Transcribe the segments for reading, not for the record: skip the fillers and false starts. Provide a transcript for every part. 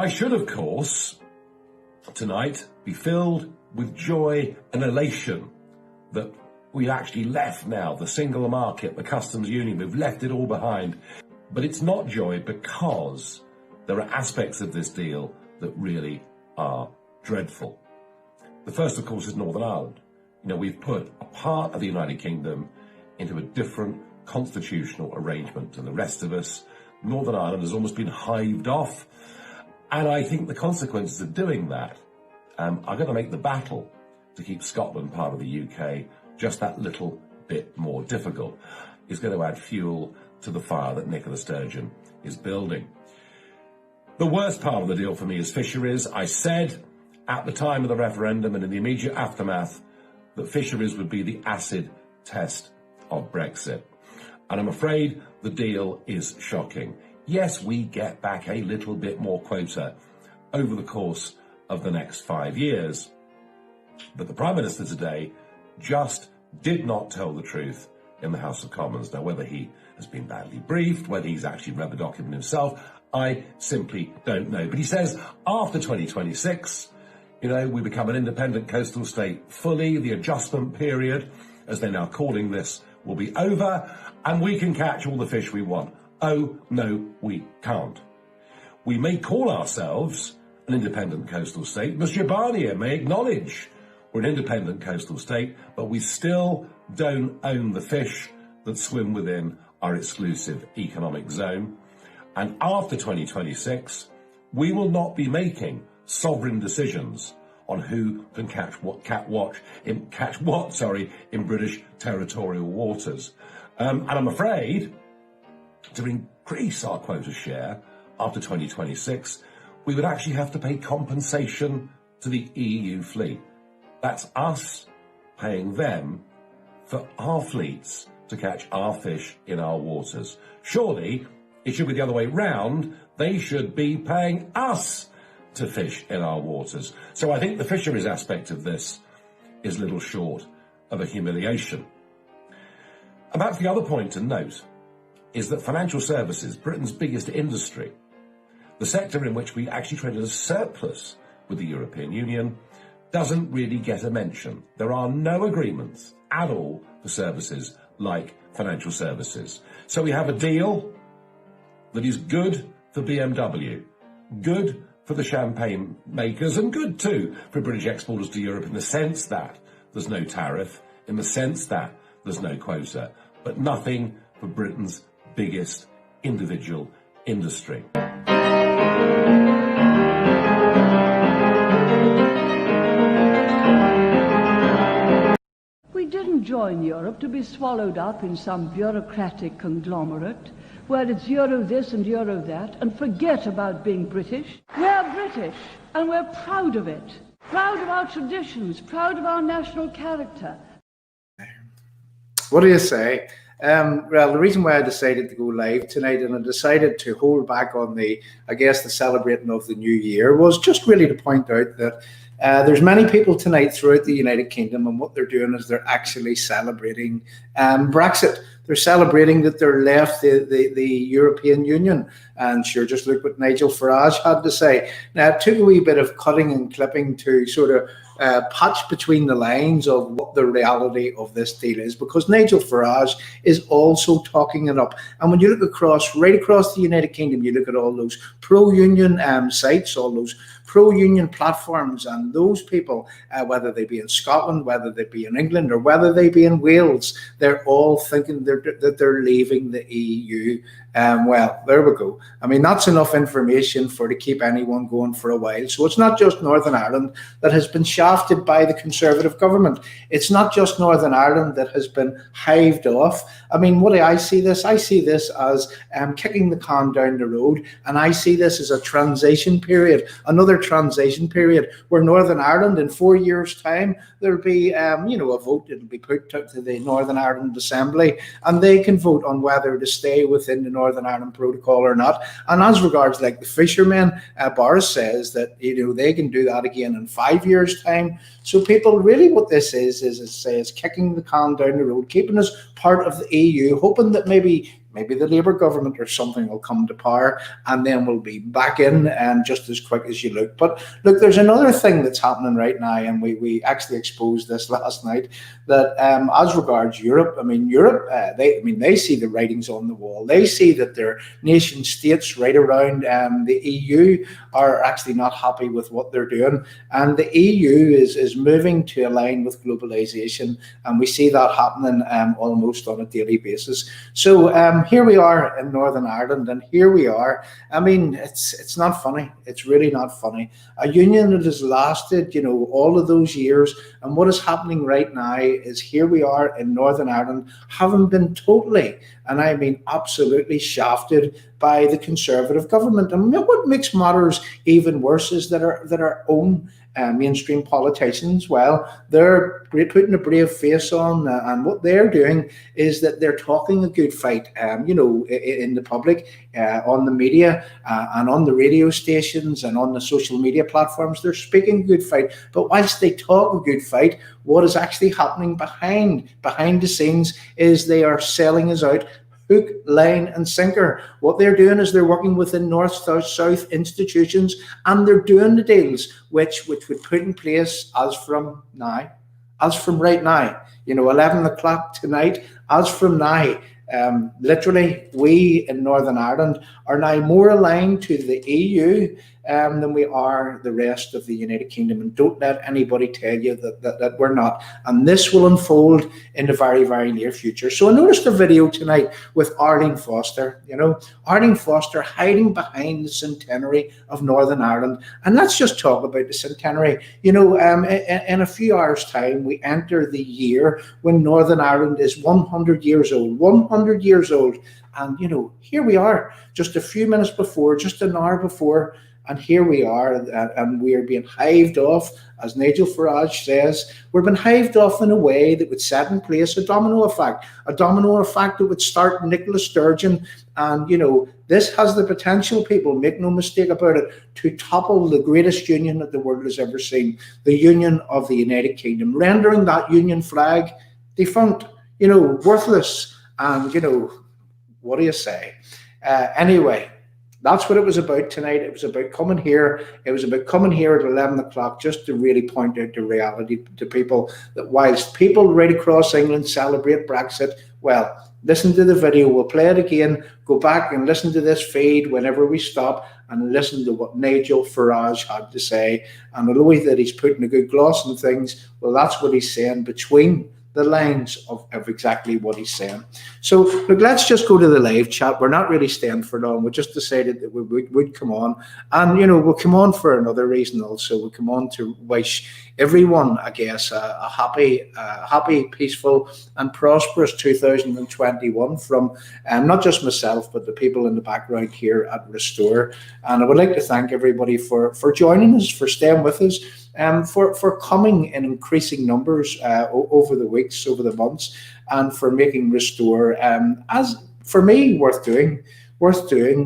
I should, of course, tonight be filled with joy and elation that we've actually left now the single market, the customs union, we've left it all behind. But it's not joy because there are aspects of this deal that really are dreadful. The first, of course, is Northern Ireland. You know, we've put a part of the United Kingdom into a different constitutional arrangement to the rest of us. Northern Ireland has almost been hived off. And I think the consequences of doing that are going to make the battle to keep Scotland part of the UK just that little bit more difficult. It's going to add fuel to the fire that Nicola Sturgeon is building. The worst part of the deal for me is fisheries. I said at the time of the referendum and in the immediate aftermath that fisheries would be the acid test of Brexit. And I'm afraid the deal is shocking. Yes, we get back a little bit more quota over the course of the next 5 years. But the Prime Minister today just did not tell the truth in the House of Commons. Now, whether he has been badly briefed, whether he's actually read the document himself, I simply don't know. But he says after 2026, you know, we become an independent coastal state fully. The adjustment period, as they're now calling this, will be over, and we can catch all the fish we want. Oh, no, we can't. We may call ourselves an independent coastal state. Monsieur Barnier may acknowledge we're an independent coastal state, but we still don't own the fish that swim within our exclusive economic zone. And after 2026, we will not be making sovereign decisions on who can catch what in British territorial waters. And I'm afraid to increase our quota share after 2026, we would actually have to pay compensation to the EU fleet. That's us paying them for our fleets to catch our fish in our waters. Surely it should be the other way round. They should be paying us to fish in our waters. So I think the fisheries aspect of this is little short of a humiliation. And perhaps the other point to note is that financial services, Britain's biggest industry, the sector in which we actually traded a surplus with the European Union, doesn't really get a mention. There are no agreements at all for services like financial services. So we have a deal that is good for BMW, good for the champagne makers, and good too for British exporters to Europe in the sense that there's no tariff, in the sense that there's no quota, but nothing for Britain's biggest individual industry. We didn't join Europe to be swallowed up in some bureaucratic conglomerate where it's Euro this and Euro that, and forget about being British. We're British, and we're proud of it. Proud of our traditions, proud of our national character. What do you say? Well, the reason why I decided to go live tonight and I decided to hold back on the celebrating of the new year was just really to point out that there's many people tonight throughout the United Kingdom, and what they're doing is they're actually celebrating Brexit. They're celebrating that they're left the European Union. And sure, just look what Nigel Farage had to say. Now, it took a wee bit of cutting and clipping to sort of patch between the lines of what the reality of this deal is, because Nigel Farage is also talking it up. And when you look right across the United Kingdom, you look at all those pro-union sites, all those pro-union platforms, and those people, whether they be in Scotland, whether they be in England, or whether they be in Wales, they're all thinking that they're leaving the EU. Well, there we go. I mean, that's enough information to keep anyone going for a while. So it's not just Northern Ireland that has been shafted by the Conservative government. It's not just Northern Ireland that has been hived off. I mean, what do I see this? I see this as kicking the can down the road, and I see this as a transition period, another transition period where Northern Ireland in 4 years' time, there'll be a vote. It'll be put to the Northern Ireland Assembly, and they can vote on whether to stay within the Northern Ireland Protocol or not. And as regards like the fishermen, Boris says that they can do that again in 5 years' time. So people, really what this is kicking the can down the road, keeping us part of the EU, hoping that maybe maybe the Labour government or something will come to power, and then we'll be back in just as quick as you look. But look, there's another thing that's happening right now, and we actually exposed this last night, that as regards Europe, Europe, they see the writings on the wall. They see that their nation states right around the EU are actually not happy with what they're doing, and the EU is moving to align with globalization, and we see that happening almost on a daily basis. So here we are in Northern Ireland, and here we are. It's not funny. It's really not funny. A union that has lasted, all of those years, and what is happening right now is here we are in Northern Ireland, having been totally, and I mean absolutely, shafted by the Conservative government. And what makes matters even worse is that our own mainstream politicians, well, they're putting a brave face on, and what they're doing is that they're talking a good fight, in the public, on the media, and on the radio stations and on the social media platforms. They're speaking a good fight, but whilst they talk a good fight, what is actually happening behind the scenes is they are selling us out hook, line and sinker. What they're doing is they're working within North, South institutions, and they're doing the deals which would put in place as from right now, 11 o'clock tonight, as from now. Literally, we in Northern Ireland are now more aligned to the EU than we are the rest of the United Kingdom. And don't let anybody tell you that we're not. And this will unfold in the very, very near future. So I noticed a video tonight with Arlene Foster, Arlene Foster hiding behind the centenary of Northern Ireland. And let's just talk about the centenary. In a few hours' time, we enter the year when Northern Ireland is 100 years old. 100 years old. And, here we are, just a few minutes before, just an hour before, and here we are, and we are being hived off, as Nigel Farage says. We're being hived off in a way that would set in place a domino effect that would start Nicola Sturgeon. And, this has the potential, people, make no mistake about it, to topple the greatest union that the world has ever seen, the Union of the United Kingdom, rendering that union flag defunct, worthless. And, what do you say? Anyway, that's what it was about tonight. It was about coming here. It was about coming here at 11 o'clock just to really point out the reality to people, that whilst people right across England celebrate Brexit, well, listen to the video. We'll play it again. Go back and listen to this feed whenever we stop and listen to what Nigel Farage had to say. And the way that he's putting a good gloss on things, well, that's what he's saying between the lines of exactly what he's saying. So look, let's just go to the live chat. We're not really staying for long. We just decided that we would come on, and we'll come on for another reason also. We'll come on to wish everyone, I guess, a happy, peaceful and prosperous 2021 from not just myself, but the people in the background here at Restore. And I would like to thank everybody for joining us, for staying with us, for coming in increasing numbers over the weeks, over the months, and for making Restore, as for me, worth doing,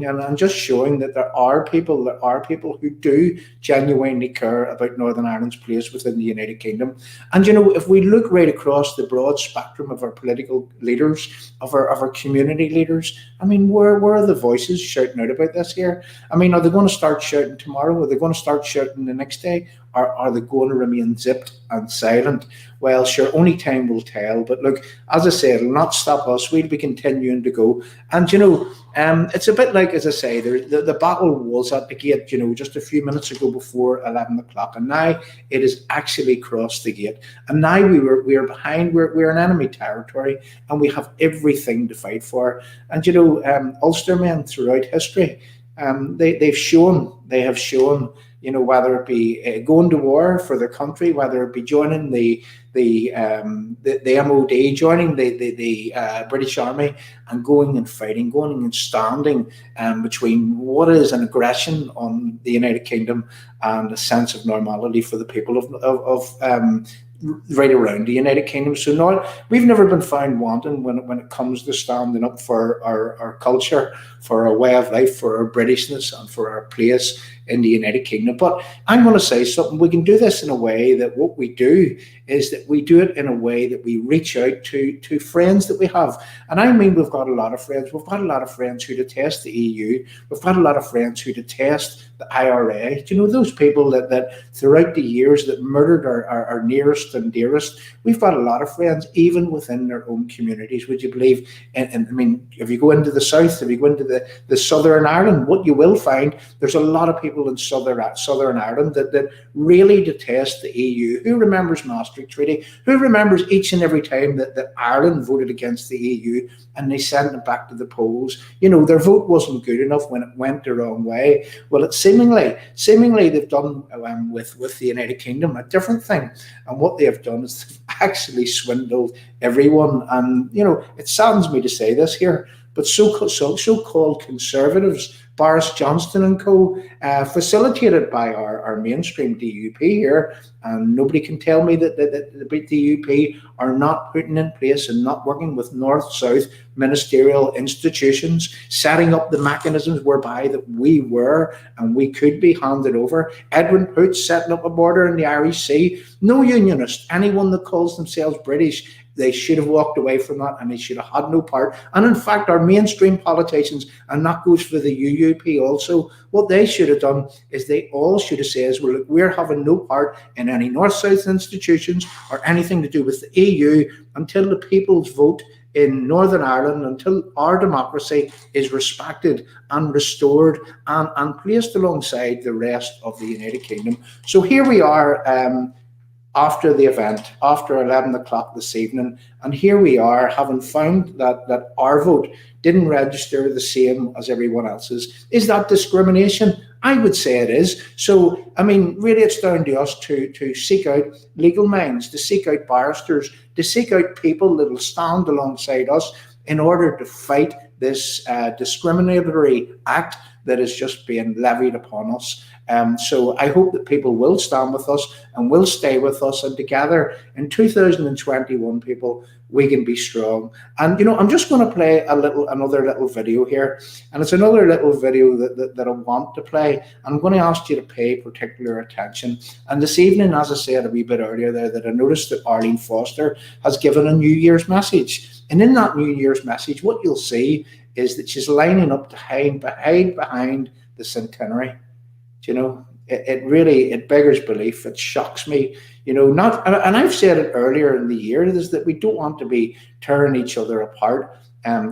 and just showing that there are people who do genuinely care about Northern Ireland's place within the United Kingdom. And if we look right across the broad spectrum of our political leaders, of our community leaders, where are the voices shouting out about this here? Are they going to start shouting tomorrow? Are they going to start shouting the next day? Or are they going to remain zipped and silent? Well, sure, only time will tell. But look, as I say, it'll not stop us. We'll be continuing to go. And, it's a bit like, as I say, the battle was at the gate, just a few minutes ago before 11 o'clock. And now it is actually crossed the gate. And now we are behind. We're in enemy territory, and we have everything to fight for. And, Ulstermen throughout history, they have shown, whether it be going to war for their country, whether it be joining the MOD, joining the British Army, and going and fighting, going and standing between what is an aggression on the United Kingdom and a sense of normality for the people of right around the United Kingdom. So now we've never been found wanting when it comes to standing up for our culture, for our way of life, for our Britishness, and for our place in the United Kingdom. But I'm going to say something. We can do this in a way that what we do is that we do it in a way that we reach out to friends that we have. And I mean, we've got a lot of friends. We've got a lot of friends who detest the EU. We've got a lot of friends who detest the IRA. Do you know those people that throughout the years that murdered our nearest and dearest? We've got a lot of friends, even within their own communities. Would you believe? And I mean, if you go into the south, if you go into the Southern Ireland, what you will find, there's a lot of people in Southern Ireland that really detest the EU. Who remembers Maastricht Treaty? Who remembers each and every time that Ireland voted against the EU and they sent it back to the polls? You know, their vote wasn't good enough when it went the wrong way. Well, it's seemingly they've done with the United Kingdom a different thing. And what they have done is they've actually swindled everyone. And, you know, it saddens me to say this here, but so-called conservatives, Boris Johnson and co, facilitated by our mainstream DUP here, and nobody can tell me that the DUP are not putting in place and not working with north-south ministerial institutions, setting up the mechanisms whereby that we were and we could be handed over. Edwin Poots setting up a border in the Irish Sea. No unionist, anyone that calls themselves British, they should have walked away from that and they should have had no part. And in fact, our mainstream politicians, and that goes for the UUP also, what they should have done is they all should have said, well, look, we're having no part in any north-south institutions or anything to do with the EU until the people's vote in Northern Ireland, until our democracy is respected and restored and placed alongside the rest of the United Kingdom. So here we are, after the event, after 11 o'clock this evening, and here we are having found that our vote didn't register the same as everyone else's. Is that discrimination? I would say it is. So, I mean, really it's down to us to seek out legal minds, to seek out barristers, to seek out people that will stand alongside us in order to fight this discriminatory act that is just being levied upon us. So I hope that people will stand with us and will stay with us, and together in 2021, people, we can be strong. And you know, I'm just going to play another little video here, and it's another little video that I want to play. I'm going to ask you to pay particular attention. And this evening, as I said a wee bit earlier there, that I noticed that Arlene Foster has given a New Year's message, and in that New Year's message, what you'll see is that she's lining up to hide behind the centenary. You know, it really beggars belief. It shocks me. You know, and I've said it earlier in the year, is that we don't want to be tearing each other apart.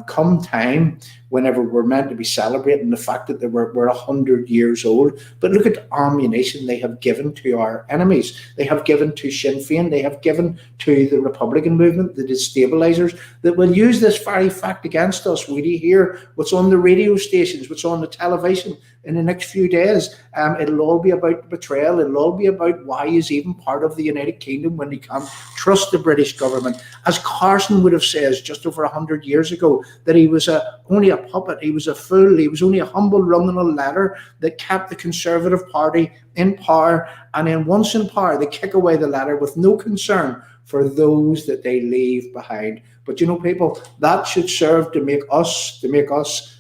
Come time whenever we're meant to be celebrating the fact that we're 100 years old. But look at the ammunition they have given to our enemies. They have given to Sinn Féin. They have given to the Republican movement, the destabilizers, that will use this very fact against us. Will you hear what's on the radio stations, what's on the television in the next few days? It'll all be about betrayal. It'll all be about why he's even part of the United Kingdom when he can't trust the British government. As Carson would have said just over 100 years ago, that he was only a puppet, he was a fool, he was only a humble rung on a ladder that kept the Conservative Party in power, and then once in power they kick away the ladder with no concern for those that they leave behind. But you know, people, that should serve to make us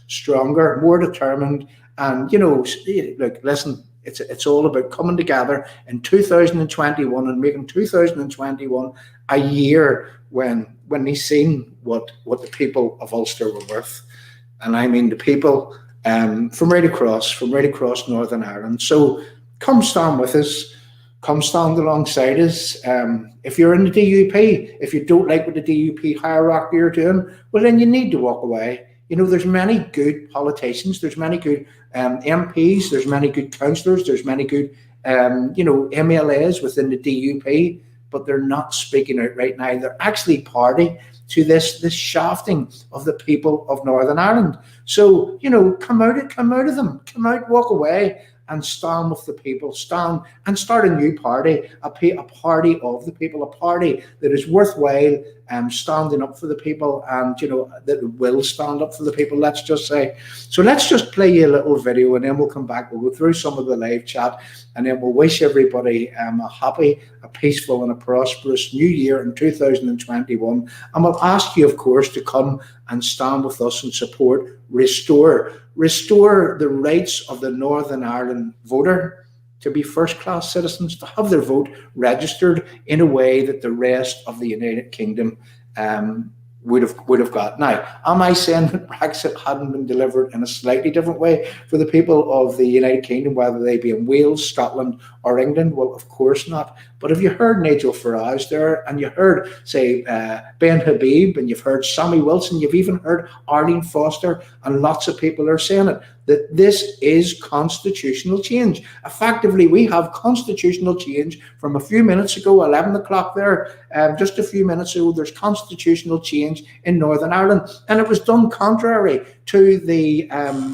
stronger, more determined. And you know, look, listen, it's all about coming together in 2021 and making 2021 a year when he's seen what the people of Ulster were worth. And I mean the people from right across Northern Ireland. So come stand with us, come stand alongside us. If you're in the DUP, if you don't like what the DUP hierarchy are doing, well then you need to walk away. You know, there's many good politicians, there's many good MPs, there's many good councillors, there's many good MLAs within the DUP, but they're not speaking out right now. They're actually party to this shafting of the people of Northern Ireland. So, you know, come out of them, walk away and stand with the people, stand and start a new party, a party of the people, a party that is worthwhile, standing up for the people, and that will stand up for the people, let's just say. So let's just play you a little video, and then we'll come back. We'll go through some of the live chat, and then we'll wish everybody a happy, a peaceful and a prosperous new year in 2021. And we'll ask you, of course, to come and stand with us and support restore the rights of the Northern Ireland voter to be first-class citizens, to have their vote registered in a way that the rest of the United Kingdom would have got. Now, am I saying that Brexit hadn't been delivered in a slightly different way for the people of the United Kingdom, whether they be in Wales, Scotland or England? Well, of course not. But if you heard Nigel Farage there, and you heard, say, Ben Habib, and you've heard Sammy Wilson, you've even heard Arlene Foster, and lots of people are saying it, that this is constitutional change. Effectively, we have constitutional change from a few minutes ago, 11 o'clock there, just a few minutes ago, there's constitutional change in Northern Ireland. And it was done contrary to the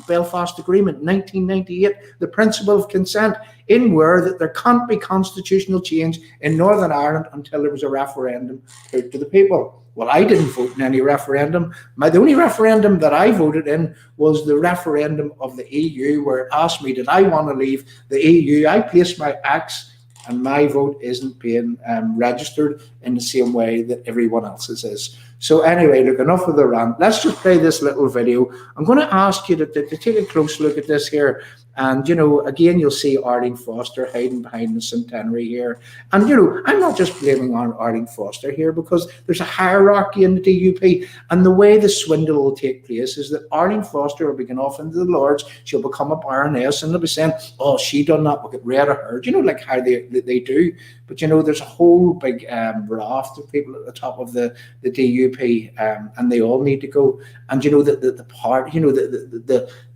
Belfast Agreement, 1998, the principle of consent, in where that there can't be constitutional change in Northern Ireland until there was a referendum put to the people. Well, I didn't vote in any referendum. The only referendum that I voted in was the referendum of the EU, where it asked me, did I want to leave the EU? I placed my X, and my vote isn't being registered in the same way that everyone else's is. So anyway, look, enough of the rant. Let's just play this little video. I'm going to ask you to take a close look at this here. And, again, you'll see Arlene Foster hiding behind the centenary here. And, I'm not just blaming on Arlene Foster here, because there's a hierarchy in the DUP. And the way the swindle will take place is that Arlene Foster will be going off into the Lords. She'll become a baroness, and they'll be saying, oh, she done that, we'll get rid of her. Like how they do. But, there's a whole big raft of people at the top of the DUP, and they all need to go. And,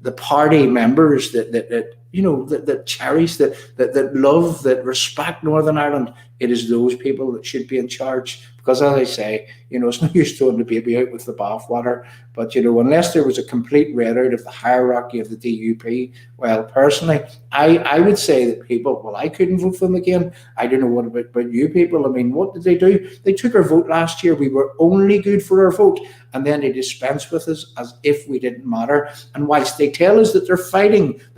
the party members that cherish, that love, that respect Northern Ireland, it is those people that should be in charge. Because as I say, it's no use throwing the baby out with the bathwater. But, unless there was a complete red out of the hierarchy of the DUP, well, personally, I would say that people, well, I couldn't vote for them again. I don't know what about you people. I mean, what did they do? They took our vote last year. We were only good for our vote. And then they dispensed with us as if we didn't matter. And whilst they tell us that they're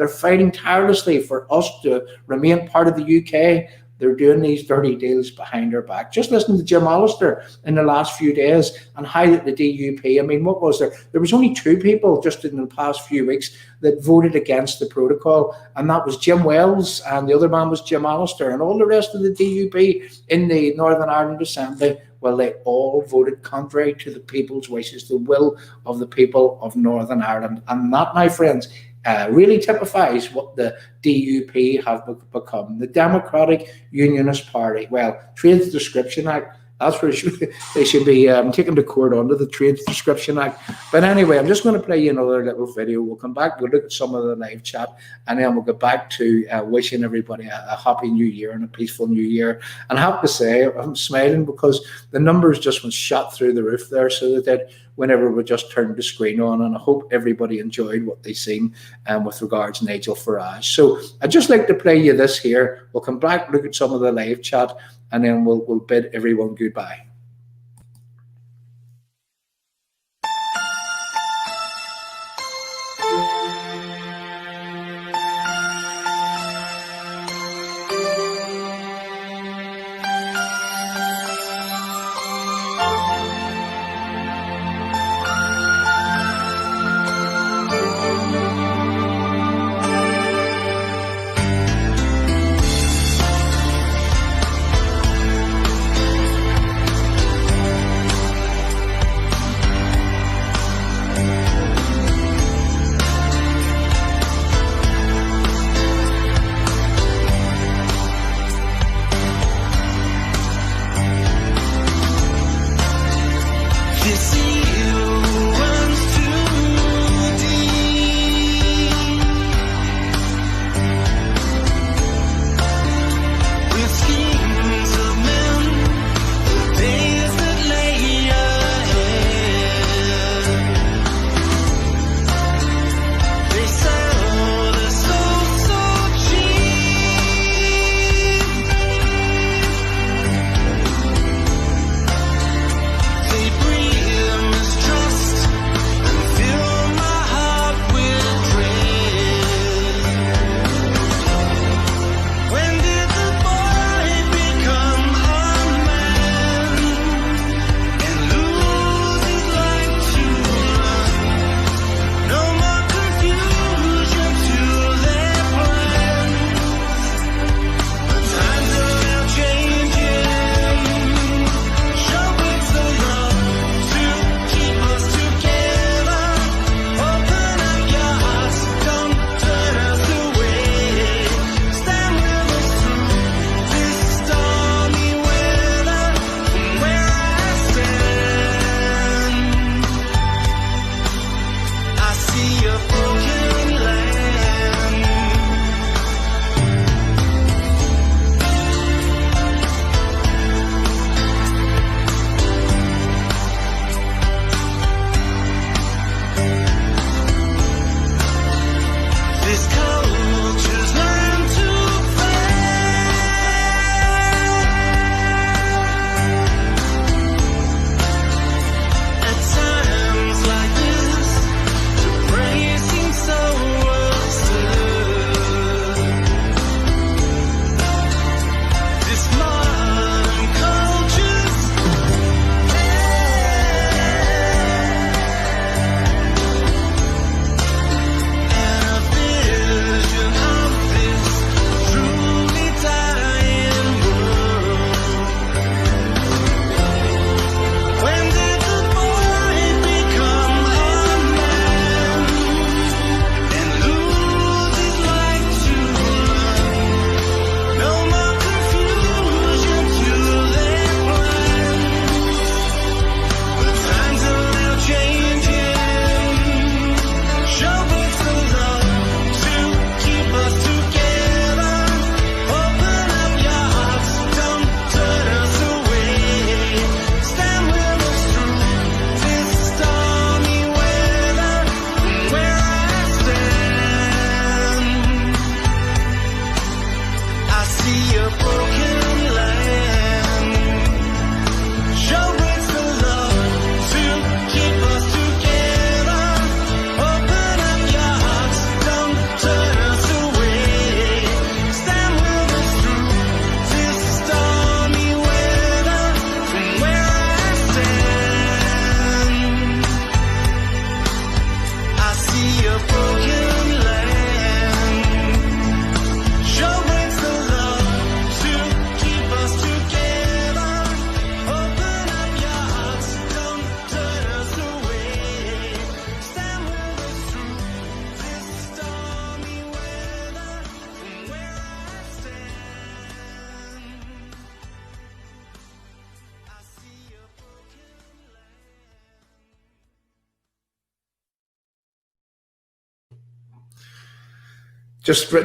fighting tirelessly for us to remain part of the UK, they're doing these dirty deals behind our back. Just listen to Jim Allister in the last few days and how the DUP, I mean, what was there? There was only two people just in the past few weeks that voted against the protocol, and that was Jim Wells, and the other man was Jim Allister, and all the rest of the DUP in the Northern Ireland Assembly, well, they all voted contrary to the people's wishes, the will of the people of Northern Ireland. And that, my friends, really typifies what the DUP have become. The Democratic Unionist Party. Well, Trades Description Act, that's where they should be taken to court under the Trades Description Act. But anyway, I'm just going to play you another little video. We'll come back, we'll look at some of the live chat, and then we'll get back to wishing everybody a happy new year and a peaceful new year. And I have to say, I'm smiling because the numbers just went shot through the roof there, so that whenever we just turned the screen on, and I hope everybody enjoyed what they seen with regards to Nigel Farage. So I'd just like to play you this here. We'll come back, look at some of the live chat, and then we'll bid everyone goodbye. a broken land. Show breaks the love to keep us together. Open up your hearts, don't turn us away. Stand with us through this stormy weather. From where I stand, I see a broken land. Show breaks the love to keep us together. Open up your hearts, don't turn us away. Stand with us through this stormy weather. From where I stand, I see a broken land.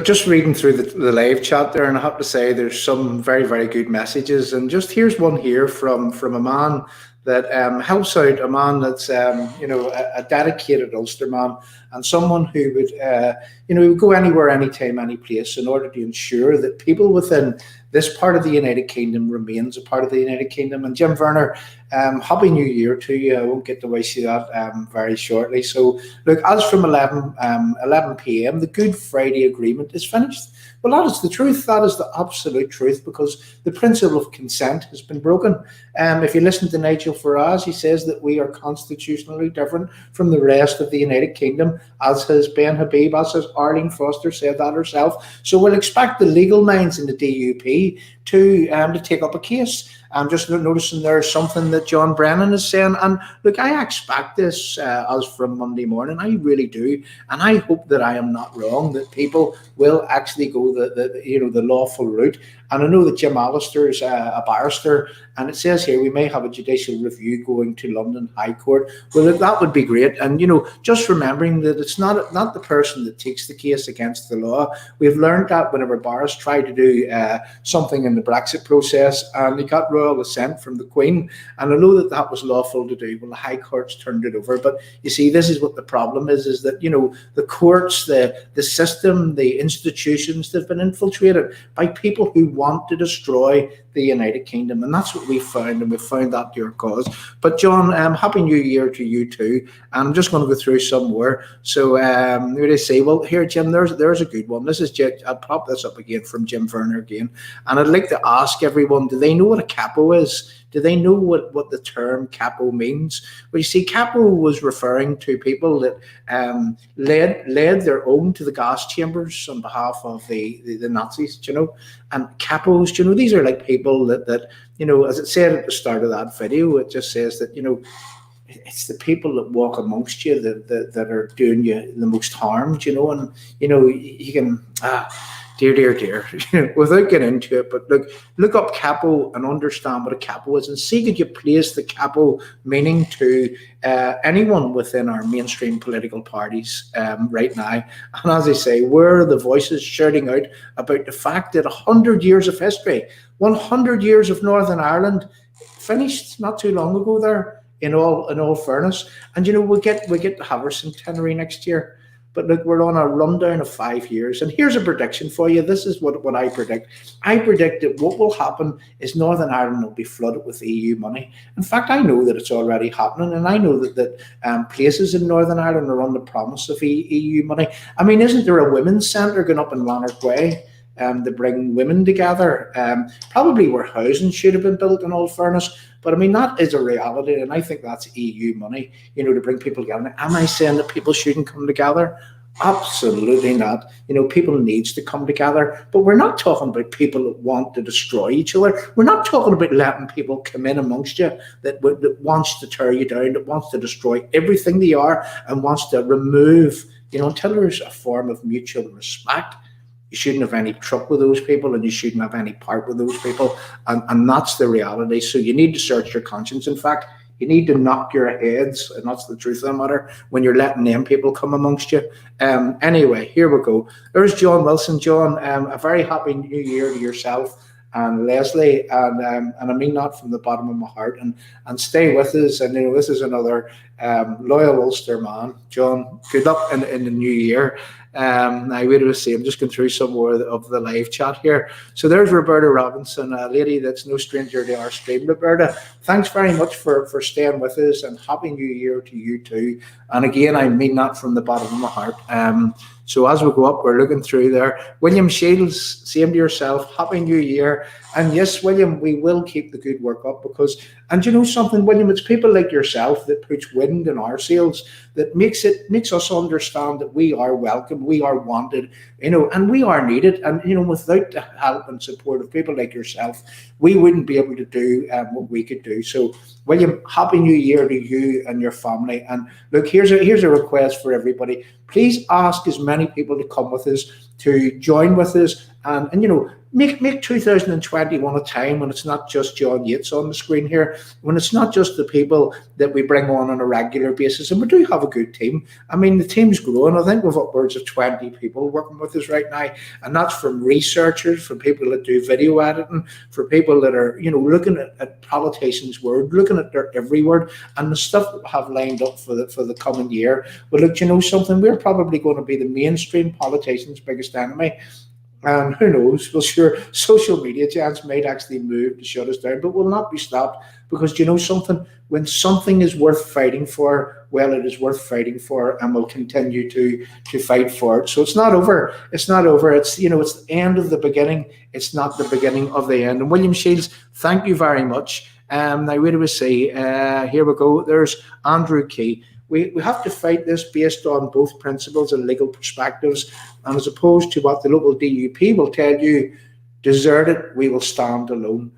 Just reading through the live chat there, and I have to say there's some very, very good messages. And just here's one here from a man that helps out, a man that's a dedicated Ulsterman, and someone who would would go anywhere, anytime, any place in order to ensure that people within this part of the United Kingdom remains a part of the United Kingdom. And Jim Werner, Happy New Year to you. I won't get to wish you that very shortly. So look, as from 11 p.m, the Good Friday Agreement is finished. Well, that is the truth. That is the absolute truth, because the principle of consent has been broken. If you listen to Nigel Farage, he says that we are constitutionally different from the rest of the United Kingdom, as has Ben Habib, as has Arlene Foster said that herself. So we'll expect the legal minds in the DUP to take up a case. I'm just noticing there's something that John Brennan is saying. And look, I expect this as from Monday morning. I really do. And I hope that I am not wrong, that people will actually go the lawful route. And I know that Jim Allister is a barrister, and it says here we may have a judicial review going to London High Court. Well, look, that would be great. And, just remembering that it's not the person that takes the case against the law. We've learned that whenever Boris tried to do something in the Brexit process, and he got royal assent from the Queen. And I know that that was lawful to do. Well, the High Court's turned it over. But you see, this is what the problem is that, the courts, the system, the institutions, they've been infiltrated by people who want to destroy the United Kingdom. And that's what we found, and we found that to your cause. But John, Happy New Year to you too. And I'm just going to go through some more. So what do they say? Well, here, Jim, there's a good one. This is I'll pop this up again from Jim Werner again. And I'd like to ask everyone, do they know what a capo is? Do they know what the term capo means? Well, you see, capo was referring to people that led their own to the gas chambers on behalf of the Nazis, and capos, these are like people that as it said at the start of that video, it just says that, it's the people that walk amongst you that are doing you the most harm, and, you can... Dear, without getting into it, but look up capo and understand what a capo is, and see could you place the capo meaning to anyone within our mainstream political parties right now. And as I say, where are the voices shouting out about the fact that 100 years of history, 100 years of Northern Ireland finished not too long ago there, in all fairness. And we'll get to have our centenary next year. But look, we're on a rundown of 5 years. And here's a prediction for you. This is what I predict. I predict that what will happen is Northern Ireland will be flooded with EU money. In fact, I know that it's already happening. And I know that places in Northern Ireland are on the promise of EU money. I mean, isn't there a women's centre going up in Lanark Way to bring women together? Probably where housing should have been built, in all fairness. But I mean, that is a reality, and I think that's EU money, to bring people together. Am I saying that people shouldn't come together? Absolutely not. People needs to come together, but we're not talking about people that want to destroy each other. We're not talking about letting people come in amongst you that wants to tear you down, that wants to destroy everything they are, and wants to remove, until there's a form of mutual respect. You shouldn't have any truck with those people, and you shouldn't have any part with those people. And that's the reality. So you need to search your conscience. In fact, you need to knock your heads, and that's the truth of the matter, when you're letting them people come amongst you. Anyway, here we go. There's John Wilson. John, a very happy new year to yourself and Leslie, and I mean that from the bottom of my heart. And stay with us. And this is another loyal Ulster man. John, good luck in the new year. I would have seen, I'm just going through some more of the live chat here. So there's Roberta Robinson, a lady that's no stranger to our stream. Roberta, thanks very much for staying with us, and Happy New Year to you too. And again, I mean that from the bottom of my heart. So as we go up, we're looking through there. William Shields, same to yourself, Happy New Year. And yes, William, we will keep the good work up because, and you know something, William, it's people like yourself that puts wind in our sails, that makes us understand that we are welcome, we are wanted, and we are needed. And, without the help and support of people like yourself, we wouldn't be able to do what we could do. So, William, Happy New Year to you and your family. And look, here's a request for everybody. Please ask as many people to come with us, to join with us, and make 2021 a time when it's not just John Yates on the screen here, when it's not just the people that we bring on a regular basis. And we do have a good team. I mean, the team's growing. I think we've upwards of 20 people working with us right now. And that's from researchers, from people that do video editing, for people that are, looking at politicians' word, looking at their every word, and the stuff that we have lined up for the coming year. But look, something, we're probably going to be the mainstream politicians' biggest enemy. And who knows, well, sure, social media giants might actually move to shut us down, but we'll not be stopped because, something, when something is worth fighting for, well, it is worth fighting for, and we'll continue to fight for it. So it's not over. It's not over. It's, it's the end of the beginning. It's not the beginning of the end. And William Shields, thank you very much. Now, where do we see? Here we go. There's Andrew Key. We have to fight this based on both principles and legal perspectives, and as opposed to what the local DUP will tell you, desert it, we will stand alone.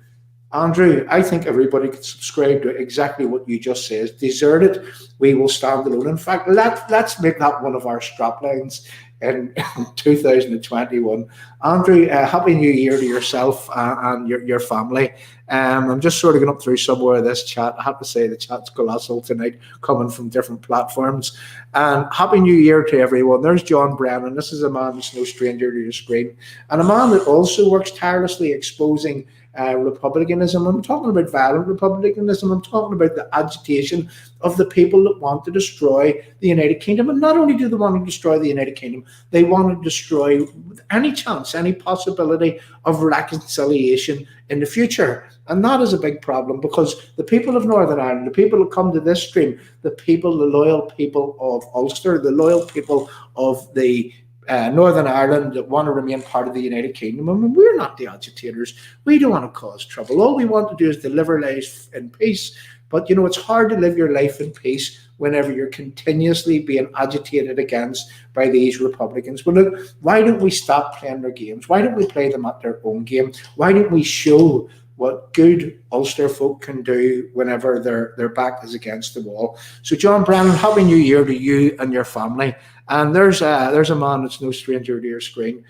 Andrew, I think everybody can subscribe to exactly what you just said. Desert it, we will stand alone. In fact, let's make that one of our strap lines in 2021. Andrew, Happy New Year to yourself and your family. I'm just sort of going up through somewhere of this chat. I have to say the chat's colossal tonight, coming from different platforms. And Happy New Year to everyone. There's John Brennan. This is a man that's no stranger to your screen, and a man that also works tirelessly exposing republicanism. I'm talking about violent republicanism. I'm talking about the agitation of the people that want to destroy the United Kingdom. And not only do they want to destroy the United Kingdom, they want to destroy with any chance, any possibility of reconciliation in the future. And that is a big problem, because the people of Northern Ireland, the people who come to this stream, the loyal people of Ulster, the loyal people of the Northern Ireland that want to remain part of the United Kingdom. I mean, we're not the agitators. We don't want to cause trouble. All we want to do is deliver life in peace. But, it's hard to live your life in peace whenever you're continuously being agitated against by these Republicans. Well, look, why don't we stop playing their games? Why don't we play them at their own game? Why don't we show what good Ulster folk can do whenever their back is against the wall? So, John Brennan, Happy New Year to you and your family. And there's a man that's no stranger to your screen.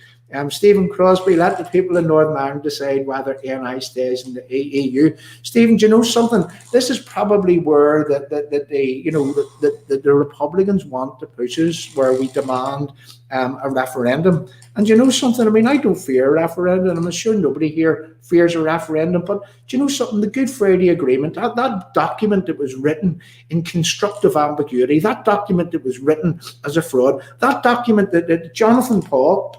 Stephen Crosby, let the people in Northern Ireland decide whether NI stays in the EU. Stephen, do you know something? This is probably where the Republicans want to push us, where we demand a referendum. And you know something? I mean, I don't fear a referendum. I'm sure nobody here fears a referendum. But do you know something? The Good Friday Agreement, that document that was written in constructive ambiguity, that document that was written as a fraud, that document that Jonathan Paul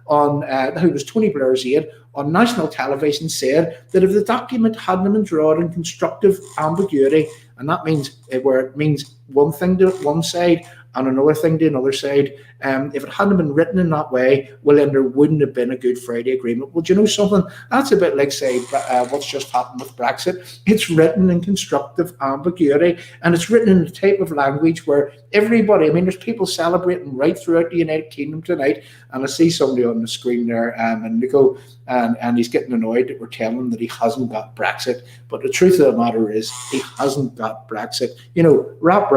who was Tony Blair's aide, on national television said that if the document hadn't been drawn in constructive ambiguity, and that means where it means one thing to one side and another thing to another side, if it hadn't been written in that way, well, then there wouldn't have been a Good Friday Agreement. Well, do you know something? That's a bit like, say, what's just happened with Brexit. It's written in constructive ambiguity, and it's written in the type of language where everybody, I mean, there's people celebrating right throughout the United Kingdom tonight, and I see somebody on the screen there, and Nico, and he's getting annoyed that we're telling him that he hasn't got Brexit. But the truth of the matter is, he hasn't got Brexit.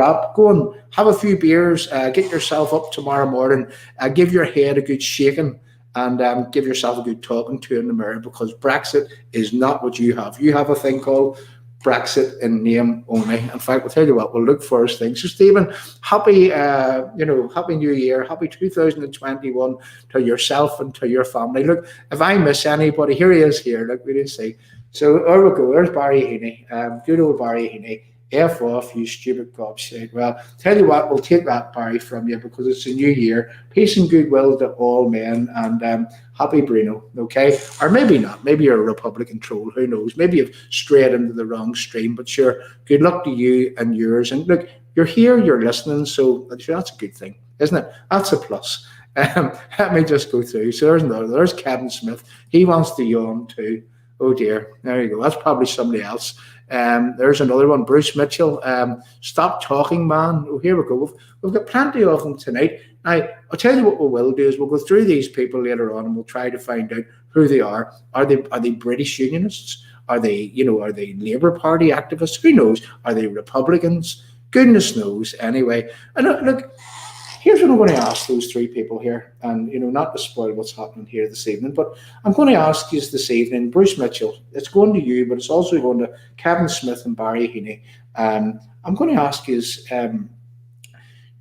Rap, go and have a few beers, get yourself up tomorrow morning, give your head a good shaking, and give yourself a good talking to in the mirror, because Brexit is not what you have. You have a thing called Brexit in name only. In fact, I'll tell you what, we'll look for his things. So, Stephen, happy New Year, happy 2021 to yourself and to your family. Look, if I miss anybody, here he is here. Look, we didn't see. So there we go. There's Barry Heaney, good old Barry Heaney. F off, you stupid gobshite. Well, tell you what, we'll take that, Barry, from you because it's a new year. Peace and goodwill to all men, and happy Bruno, okay? Or maybe not. Maybe you're a Republican troll. Who knows? Maybe you've strayed into the wrong stream. But sure, good luck to you and yours. And look, you're here, you're listening, so that's a good thing, isn't it? That's a plus. Let me just go through. So there's another. There's Kevin Smith. He wants to yawn too. Oh dear. There you go. That's probably somebody else. There's another one. Bruce Mitchell. Stop talking, man. Oh, here we go. We've got plenty of them tonight. Now, I'll tell you what we will do is we'll go through these people later on and we'll try to find out who they are. Are they British Unionists? Are they Labour Party activists? Who knows? Are they Republicans? Goodness knows. Anyway, and look. Here's what I'm going to ask those three people here, and not to spoil what's happening here this evening, but I'm going to ask you this evening, Bruce Mitchell. It's going to you, but it's also going to Kevin Smith and Barry Heaney. I'm going to ask you: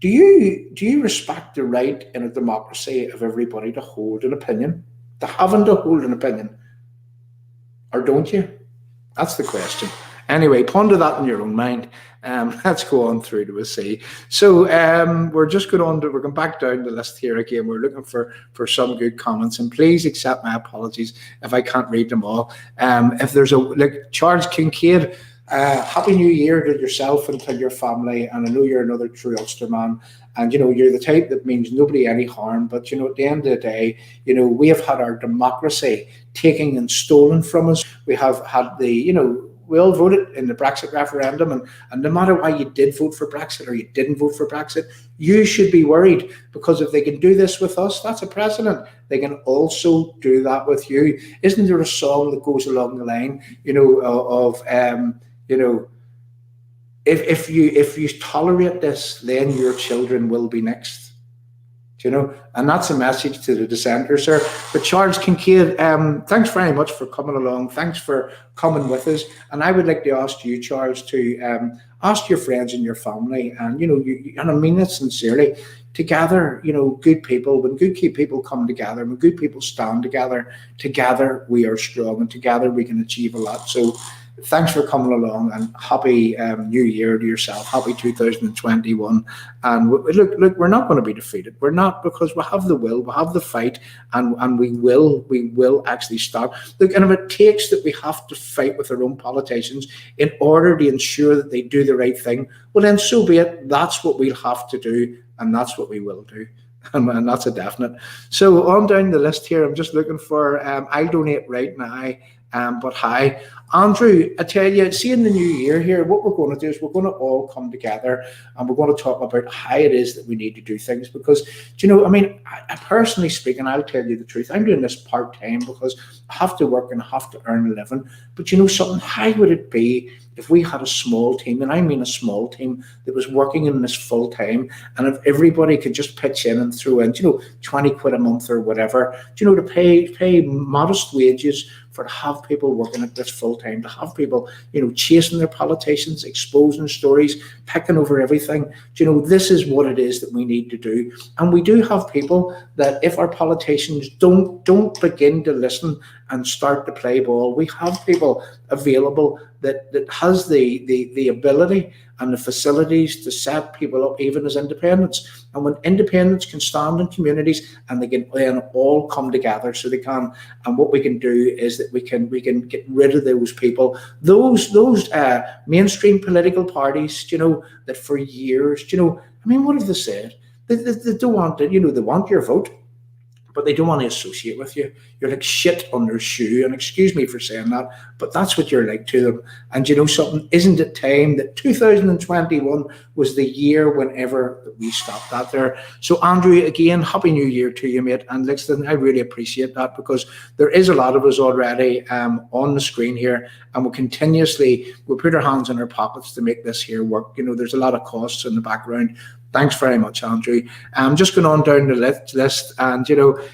do you respect the right in a democracy of everybody to hold an opinion, to having to hold an opinion, or don't you? That's the question. Anyway, ponder that in your own mind. Let's go on through to a C. So we're going back down the list here again. We're looking for some good comments, and please accept my apologies if I can't read them all. If there's Charles Kincaid, Happy New Year to yourself and to your family. And I know you're another true Ulster man, and you're the type that means nobody any harm. But at the end of the day, we have had our democracy taken and stolen from us. We have had we all voted in the Brexit referendum, and no matter why you did vote for Brexit or you didn't vote for Brexit, you should be worried, because if they can do this with us, that's a precedent. They can also do that with you. Isn't there a song that goes along the line, if you tolerate this, then your children will be next. And that's a message to the dissenters, sir. But Charles Kincaid, thanks very much for coming along. Thanks for coming with us. And I would like to ask you, Charles, to ask your friends and your family, and and I mean it sincerely, to gather, good people. When good people come together, when good people stand together we are strong, and together we can achieve a lot. So thanks for coming along, and happy New Year to yourself. Happy 2021. And look, we're not going to be defeated. We're not, because we have the will, we have the fight, and we will actually start. Look, and if it takes that we have to fight with our own politicians in order to ensure that they do the right thing, well then so be it. That's what we'll have to do, and that's what we will do. And that's a definite. So on down the list here, I'm just looking for I'll donate right now. But hi, Andrew, I tell you, see, in the new year here, what we're going to do is we're going to all come together, and we're going to talk about how it is that we need to do things. Because, I personally speaking, I'll tell you the truth, I'm doing this part-time because I have to work and I have to earn a living. But something, how would it be if we had a small team, and I mean a small team, that was working in this full-time, and if everybody could just pitch in and throw in, 20 quid a month or whatever, to pay modest wages for to have people working at this full-time, to have people, chasing their politicians, exposing stories, picking over everything. This is what it is that we need to do. And we do have people that, if our politicians don't begin to listen and start to play ball, we have people available that has the ability and the facilities to set people up even as independents. And when independents can stand in communities, and they can then all come together, so they can, and what we can do is that we can get rid of those people, those mainstream political parties, that for years, what have they said? They don't want it, they want your vote, but they don't want to associate with you. You're like shit on their shoe, and excuse me for saying that, but that's what you're like to them. And something, isn't it time that 2021 was the year whenever we stopped that there? So Andrew, again, Happy New Year to you, mate. And listen, I really appreciate that, because there is a lot of us already on the screen here, and we'll put our hands in our pockets to make this here work. There's a lot of costs in the background. Thanks very much, Andrew. I'm just going on down the list, and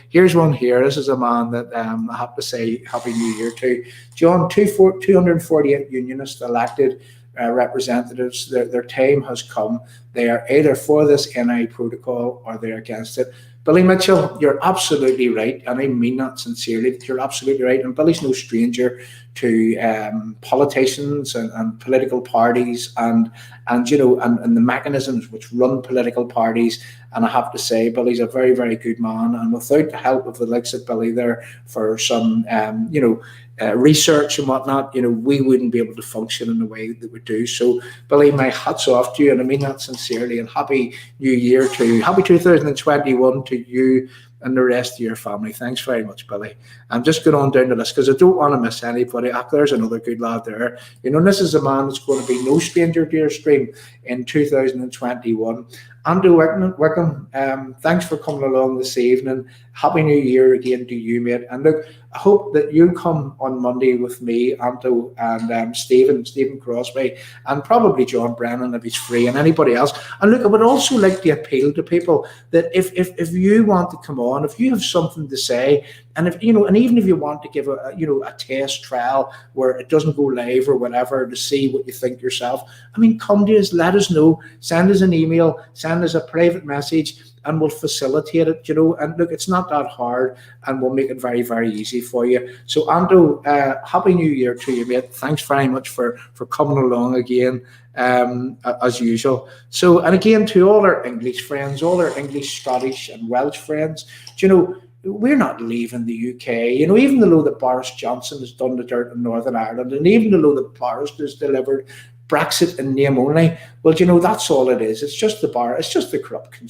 here's one here. This is a man that I have to say Happy New Year to. John, 248 unionists elected representatives. Their time has come. They are either for this NI protocol or they're against it. Billy Mitchell, you're absolutely right, and I mean that sincerely. That you're absolutely right, and Billy's no stranger to politicians and political parties and you know and the mechanisms which run political parties. And I have to say, Billy's a very, very good man, and without the help of the likes of Billy there for some research and whatnot, you know, we wouldn't be able to function in the way that we do. So, Billy, my hat's off to you, and I mean that sincerely. And happy New Year to you. Happy 2021 to you and the rest of your family. Thanks very much, Billy. I'm just going on down the list because I don't want to miss anybody. There's another good lad there. You know, this is a man that's going to be no stranger to your stream in 2021. Andrew Wickham, thanks for coming along this evening. Happy New Year again to you, mate. And look, I hope that you come on Monday with me, Anto, and Stephen Crosby, and probably John Brennan if he's free, and anybody else. And look, I would also like to appeal to people that if you want to come on, if you have something to say, and if you know, and even if you want to give a test trial where it doesn't go live or whatever to see what you think yourself, I mean, come to us, let us know, send us an email, send us a private message, and we'll facilitate it, you know. And look, it's not that hard, and we'll make it very, very easy for you. So, Ando, happy New Year to you, mate. Thanks very much for coming along again, as usual. So, and again, to all our English friends, all our English, Scottish, and Welsh friends, you know, we're not leaving the UK. You know, even though that Boris Johnson has done the dirt in Northern Ireland, and even though that Boris has delivered Brexit in name only, well, you know, that's all it is. It's just the corrupt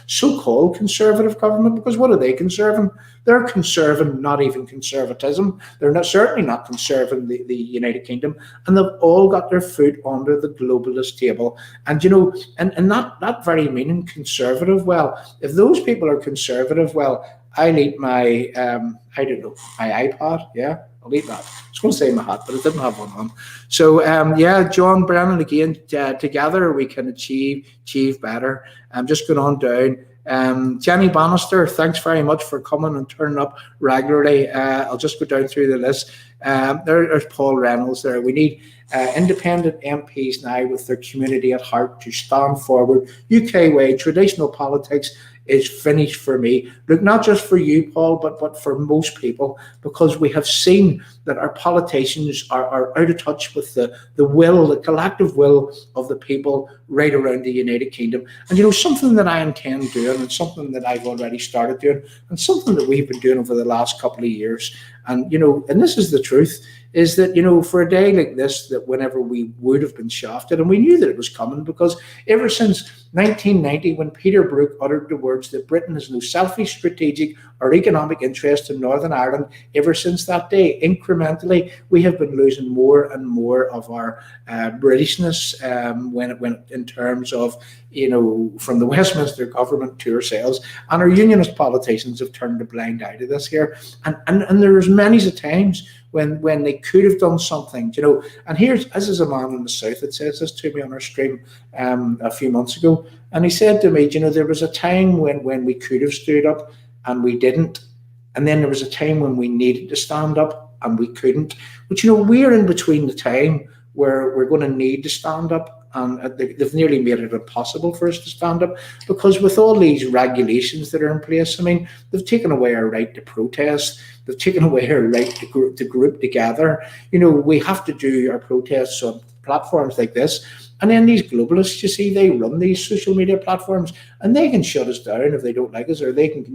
so-called conservative government, because what are they conserving? They're conserving not even conservatism. They're certainly not conserving the United Kingdom, and they've all got their foot under the globalist table. And, you know, and not very meaning conservative. Well, if those people are conservative, well, I'll eat my, my iPod, yeah. I'll eat that. I was going to say my hat, but I didn't have one on. So, yeah, John Brennan, again, together we can achieve better. I'm just going on down. Jenny Bannister, thanks very much for coming and turning up regularly. I'll just go down through the list. There's Paul Reynolds there. We need independent MPs now with their community at heart to stand forward. UK way, traditional politics is finished for me. Look, not just for you, Paul, but for most people, because we have seen that our politicians are out of touch with the collective will of the people right around the United Kingdom. And, you know, something that I intend doing, and something that I've already started doing, and something that we've been doing over the last couple of years, and, you know, and this is the truth, is that, you know, for a day like this, that whenever we would have been shafted, and we knew that it was coming, because ever since 1990, when Peter Brook uttered the words that Britain has no selfish, strategic, or economic interest in Northern Ireland, ever since that day, incrementally, we have been losing more and more of our Britishness when in terms of, you know, from the Westminster government to ourselves, and our unionist politicians have turned a blind eye to this here, and there's many times when they could have done something, you know. And this is a man in the South that says this to me on our stream a few months ago, and he said to me, you know, there was a time when we could have stood up and we didn't, and then there was a time when we needed to stand up and we couldn't. But, you know, we're in between the time where we're going to need to stand up, and they've nearly made it impossible for us to stand up, because with all these regulations that are in place, I mean, they've taken away our right to protest, they've taken away our right to group together. You know, we have to do our protests on platforms like this, and then these globalists, you see, they run these social media platforms, and they can shut us down if they don't like us, or they can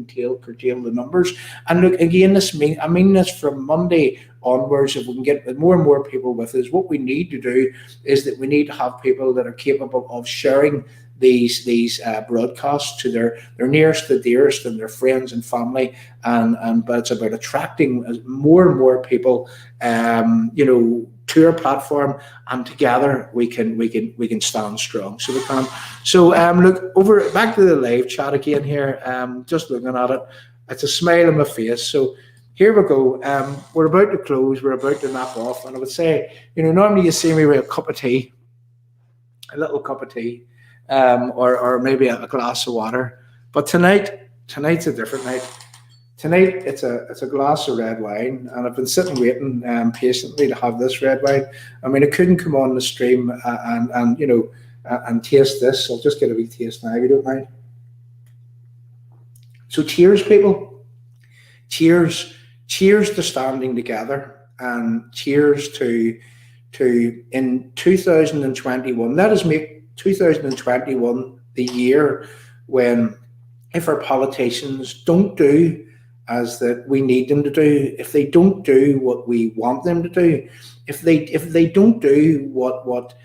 curtail the numbers. And look, again, I mean this from Monday onwards, if we can get more and more people with us, what we need to do is that we need to have people that are capable of sharing these broadcasts to their nearest, the dearest, and their friends and family, but it's about attracting more and more people, you know, to our platform, and together we can stand strong. So we can. So look, back to the live chat again here. Just looking at it, it's a smile on my face. So here we go. We're about to close. We're about to knock off, and I would say, you know, normally you see me with a cup of tea, a little cup of tea, or maybe a glass of water. But tonight's a different night. Tonight it's a glass of red wine, and I've been sitting waiting patiently to have this red wine. I mean, I couldn't come on the stream and you know and taste this. I'll just get a wee taste now, if you don't mind. So cheers, people. Cheers. Cheers to standing together, and cheers to in 2021. Let us make 2021 the year when, if our politicians don't do as that we need them to do, if they don't do what we want them to do, if they don't do what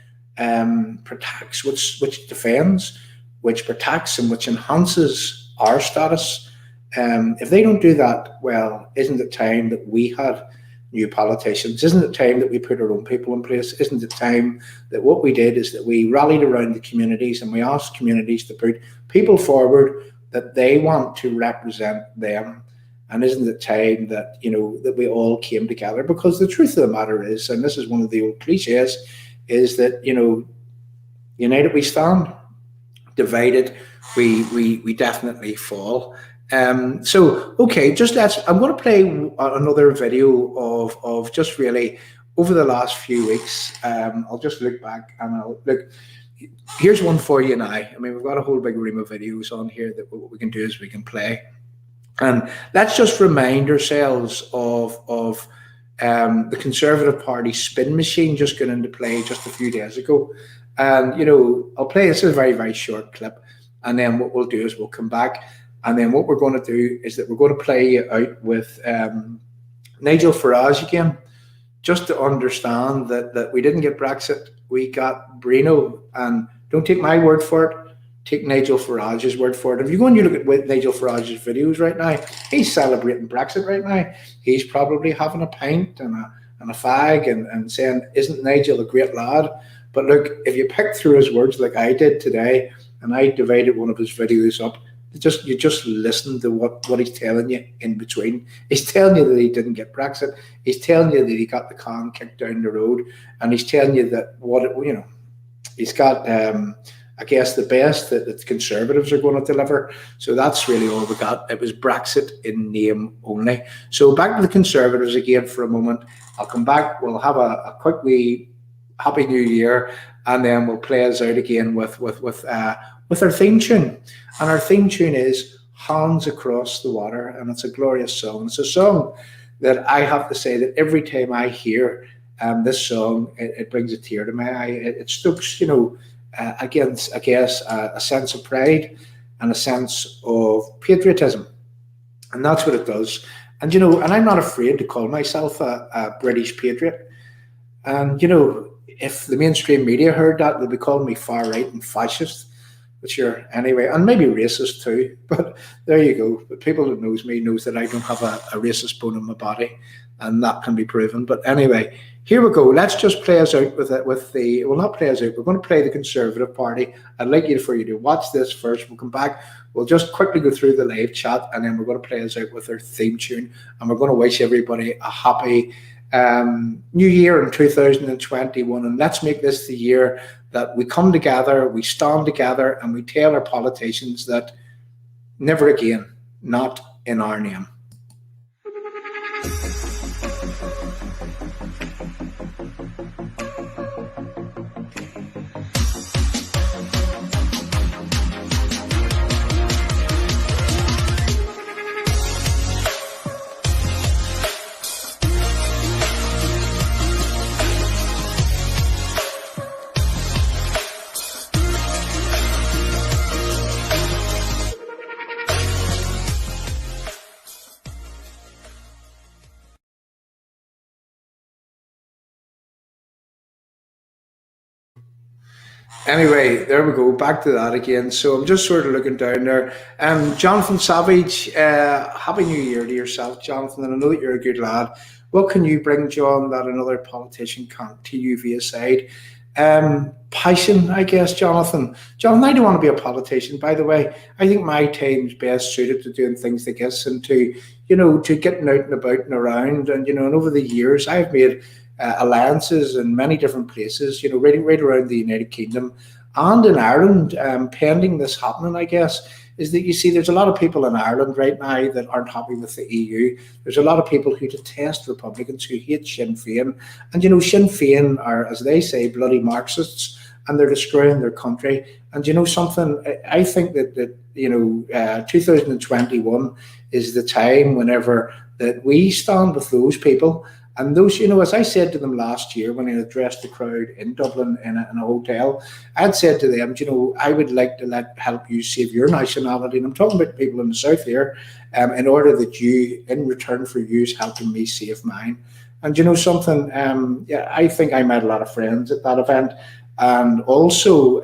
protects, which defends, which protects, and which enhances our status, if they don't do that, well, isn't it time that we had new politicians? Isn't it time that we put our own people in place? Isn't it time that what we did is that we rallied around the communities and we asked communities to put people forward that they want to represent them? And isn't it time that, you know, that we all came together? Because the truth of the matter is, and this is one of the old cliches, is that, you know, united we stand, divided we definitely fall. So okay, I'm going to play another video of just really over the last few weeks. I'll just look back and I'll look. Here's one for you now. I mean, we've got a whole big room of videos on here that what we can do is we can play, and let's just remind ourselves of the Conservative Party spin machine just got into play just a few days ago. And you know, I'll play this is a very, very short clip, and then what we'll do is we'll come back. And then what we're going to do is that we're going to play out with Nigel Farage again, just to understand that we didn't get Brexit, we got Bruno. And don't take my word for it, take Nigel Farage's word for it. If you go and you look at Nigel Farage's videos right now, he's celebrating Brexit right now. He's probably having a pint and a fag and saying, isn't Nigel a great lad? But look, if you pick through his words like I did today, and I divided one of his videos up, you just listen to what he's telling you in between. He's telling you that he didn't get Brexit. He's telling you that he got the can kicked down the road, and he's telling you that he's got I guess the best that the Conservatives are going to deliver. So that's really all we got. It was Brexit in name only. So back to the Conservatives again for a moment. I'll come back. We'll have a quick wee Happy New Year, and then we'll play us out again with our theme tune. And our theme tune is Hands Across the Water, and it's a glorious song. It's a song that I have to say that every time I hear this song, it brings a tear to my eye. It stokes, against, I guess, a sense of pride and a sense of patriotism. And that's what it does. And, and I'm not afraid to call myself a British patriot. And, if the mainstream media heard that, they'd be calling me far right and fascist. But sure, anyway, and maybe racist too. But there you go. But people that knows me knows that I don't have a racist bone in my body, and that can be proven. But anyway, here we go. Let's just play us out with it. Well, not play us out. We're going to play the Conservative Party. I'd like for you to watch this first. We'll come back. We'll just quickly go through the live chat, and then we're going to play us out with our theme tune, and we're going to wish everybody a happy New Year in 2021. And let's make this the year that we come together, we stand together, and we tell our politicians that never again, not in our name. Anyway, there we go, back to that again. So I'm just sort of looking down there. Jonathan Savage, Happy New Year to yourself, Jonathan, and I know that you're a good lad. What can you bring, John, that another politician can't to you via side? Passion, I guess, Jonathan. Jonathan, I don't want to be a politician, by the way. I think my time's best suited to doing things like this and to getting out and about and around. And, and over the years, I've made alliances in many different places, right around the United Kingdom and in Ireland, pending this happening, I guess, is that you see there's a lot of people in Ireland right now that aren't happy with the EU. There's a lot of people who detest Republicans, who hate Sinn Féin. And, Sinn Féin are, as they say, bloody Marxists. and they're destroying their country. And you know something, I think that 2021 is the time whenever that we stand with those people. And those, as I said to them last year when I addressed the crowd in Dublin in a hotel, I'd said to them, I would like to help you save your nationality. And I'm talking about people in the south here, in order that you, in return for you, helping me save mine. And something, I think I met a lot of friends at that event. And also,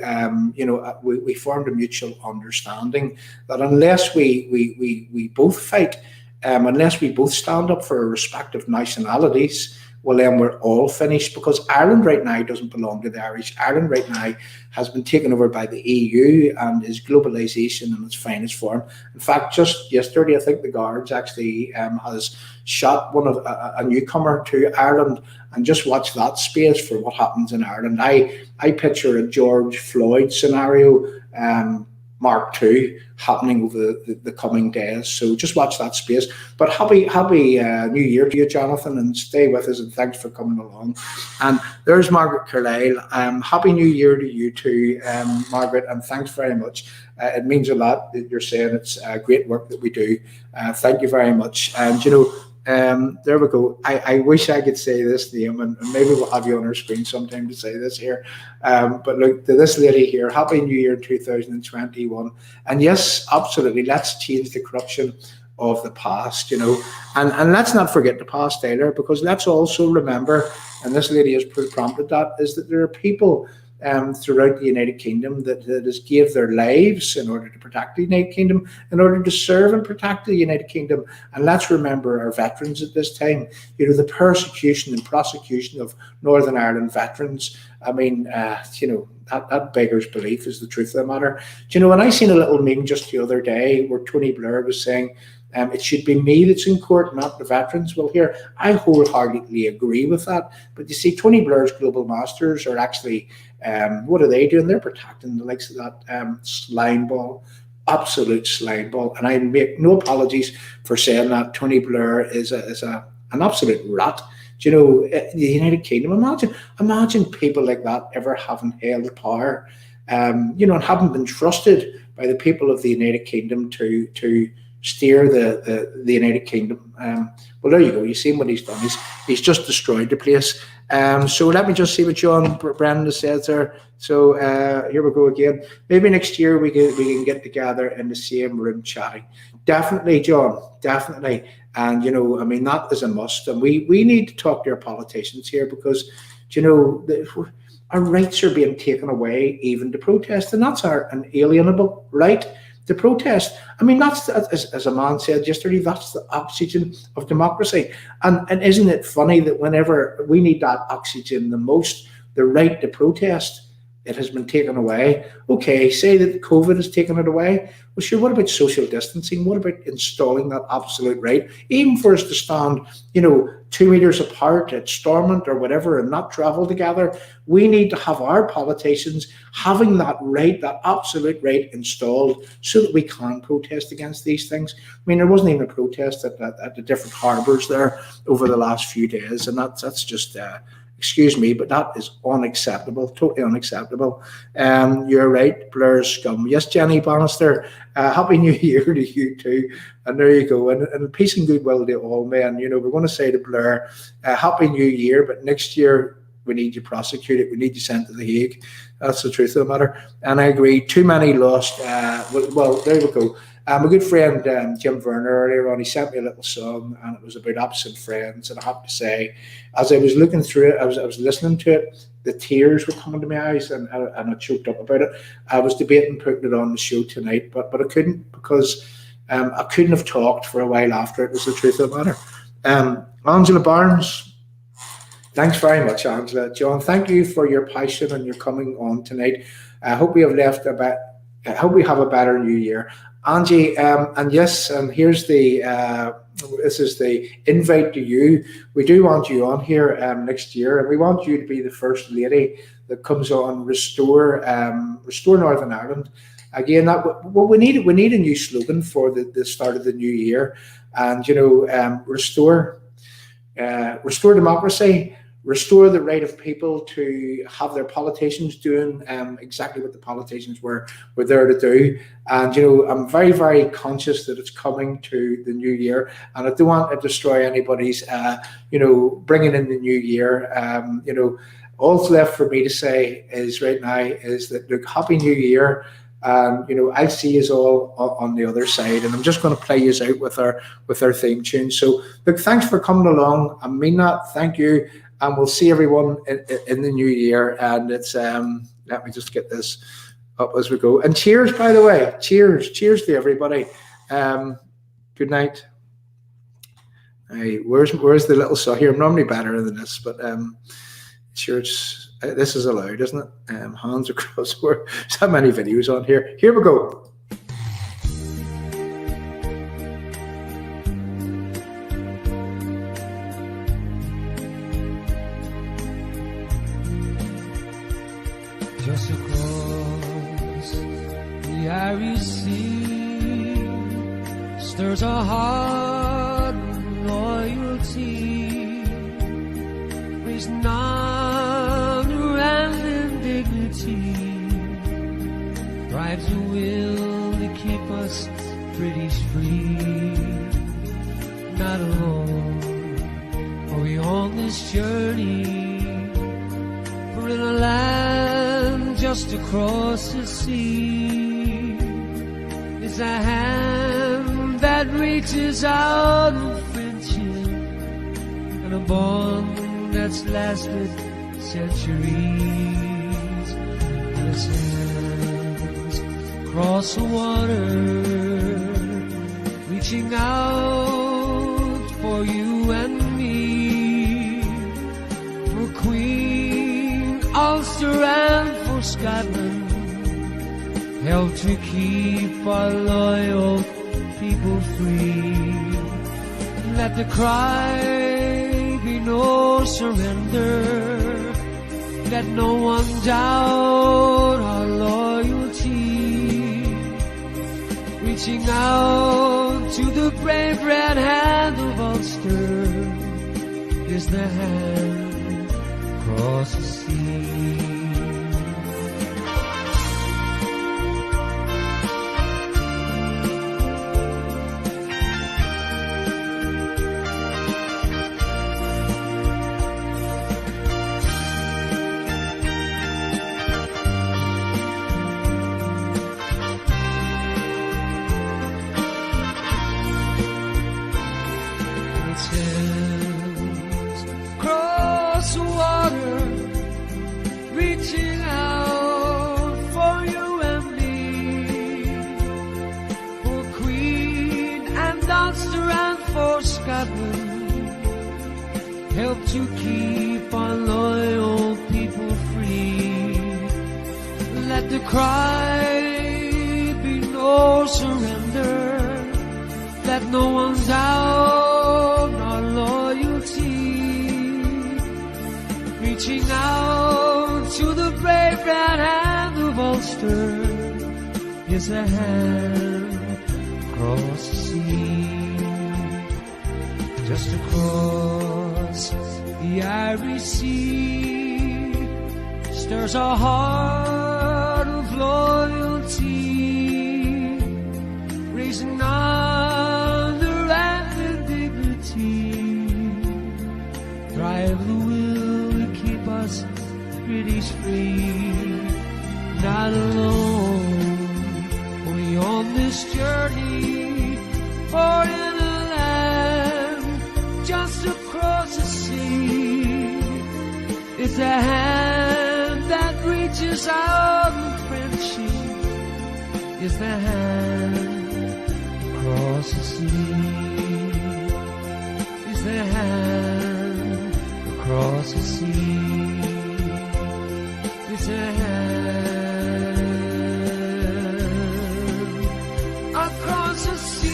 we formed a mutual understanding that unless we both fight, unless we both stand up for our respective nationalities, well, then we're all finished, because Ireland right now doesn't belong to the Irish. Ireland right now has been taken over by the EU and is globalisation in its finest form. In fact, just yesterday, I think the Guards actually has shot a newcomer to Ireland, and just watch that space for what happens in Ireland. I picture a George Floyd scenario, Mark II, happening over the coming days. So just watch that space. But happy New Year to you, Jonathan, and stay with us, and thanks for coming along. And there's Margaret Carlyle. Happy New Year to you too, Margaret, and thanks very much. It means a lot that you're saying it's great work that we do. Thank you very much. And there we go. I wish I could say this name, and maybe we'll have you on our screen sometime to say this here. But look, to this lady here, Happy New Year 2021. And yes, absolutely, let's change the corruption of the past, and let's not forget the past either, because let's also remember, and this lady has prompted that, is that there are people throughout the United Kingdom that has gave their lives in order to protect the United Kingdom, in order to serve and protect the United Kingdom. And let's remember our veterans at this time. The persecution and prosecution of Northern Ireland veterans. I mean, that beggars belief, is the truth of the matter. And I seen a little meme just the other day where Tony Blair was saying, it should be me that's in court, not the veterans. Well, here, I wholeheartedly agree with that. But you see, Tony Blair's Global Masters are actually, what are they doing? They're protecting the likes of that slime ball, absolute slime ball. And I make no apologies for saying that. Tony Blair is an absolute rat. The United Kingdom, imagine people like that ever having held power, and haven't been trusted by the people of the United Kingdom to steer the United Kingdom. Well, there you go. You see what he's done. He's just destroyed the place. So let me just see what John Brendan says there. So here we go again. Maybe next year we can get together in the same room chatting. Definitely, John. Definitely. And that is a must. And we need to talk to our politicians here, because our rights are being taken away, even to protest, and that's our inalienable right. To protest. I mean, that's, as a man said yesterday, that's the oxygen of democracy. And isn't it funny that whenever we need that oxygen the most, the right to protest, it has been taken away. Okay, say that COVID has taken it away. Well, sure, what about social distancing? What about installing that absolute right? Even for us to stand, 2 meters apart at Stormont or whatever and not travel together, we need to have our politicians having that right, that absolute right installed, so that we can protest against these things. I mean, there wasn't even a protest at the different harbours there over the last few days, and that's just... excuse me, but that is unacceptable, totally unacceptable. You're right, Blair's scum. Yes, Jenny Bannister, Happy New Year to you too. And there you go. And peace and goodwill to all men. We're going to say to Blair, Happy New Year, but next year we need you prosecuted. We need you sent to the Hague. That's the truth of the matter. And I agree, too many lost. Well, there we go. My good friend Jim Verner earlier on, he sent me a little song, and it was about absent friends. And I have to say, as I was looking through it, I was listening to it, the tears were coming to my eyes, and I choked up about it. I was debating putting it on the show tonight, but I couldn't, because I couldn't have talked for a while after it, was the truth of the matter. Angela Barnes, thanks very much, Angela. John, thank you for your passion and your coming on tonight. I hope we have I hope we have a better new year. Angie, and yes, here's this is the invite to you. We do want you on here next year, and we want you to be the first lady that comes on Restore Northern Ireland. Again, we need a new slogan for the start of the new year, and restore democracy, restore the right of people to have their politicians doing exactly what the politicians were there to do. And I'm very, very conscious that it's coming to the new year, and I don't want to destroy anybody's bringing in the new year. All's left for me to say is right now is that, look, happy new year. I'll see you all on the other side, and I'm just going to play you out with our theme tune. So look, thanks for coming along. I mean that. Thank you, and we'll see everyone in the new year. And it's let me just get this up as we go. And cheers, by the way. Cheers to everybody. Good night. Hey, where's the little song here? I'm normally better than this, but sure, this is allowed, isn't it? Hands across. There's so many videos on here. Here we go. Just across the Irish Sea stirs a heart of loyalty, raising honor and indignity, drives the will to keep us British free. Not alone are we on this journey, for in a land just across the sea is a hand that reaches out of friendship, and a bond that's lasted centuries. And its hands cross the water, reaching out for you and me, for Queen Ulster and for Scotland, help to keep our loyal people free. Let the cry be no surrender, let no one doubt our loyalty, reaching out to the brave red hand of Ulster is the hand across the sea. Help to keep our loyal people free. Let the cry be no surrender, let no one doubt our loyalty, reaching out to the brave red hand of Ulster is a hand across the sea. Just across the Irish Sea stirs a heart of loyalty, raising honor and dignity, drive the will to keep us British free. Not alone are we on this journey, for in a land just across the sea is a hand that reaches out in friendship, is the hand across the sea, is the hand across the sea, is the hand across the sea.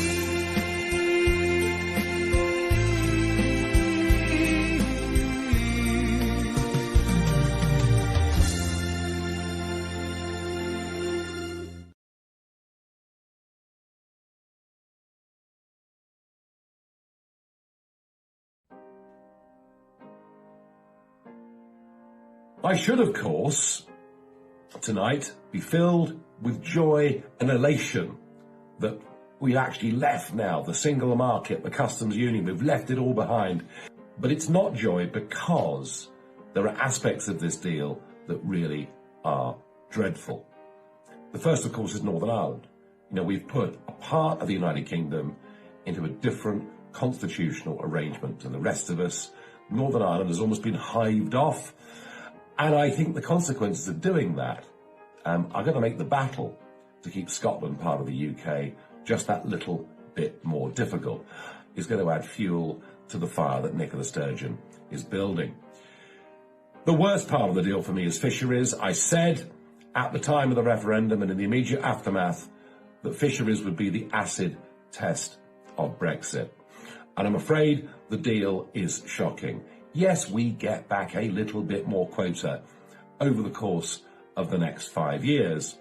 I should, of course, tonight be filled with joy and elation that we've actually left now the single market, the customs union, we've left it all behind. But it's not joy because there are aspects of this deal that really are dreadful. The first, of course, is Northern Ireland. You know, we've put a part of the United Kingdom into a different constitutional arrangement to the rest of us. Northern Ireland has almost been hived off. And I think the consequences of doing that are going to make the battle to keep Scotland part of the UK just that little bit more difficult. It's going to add fuel to the fire that Nicola Sturgeon is building. The worst part of the deal for me is fisheries. I said at the time of the referendum and in the immediate aftermath that fisheries would be the acid test of Brexit. And I'm afraid the deal is shocking. Yes, we get back a little bit more quota over the course of the next 5 years.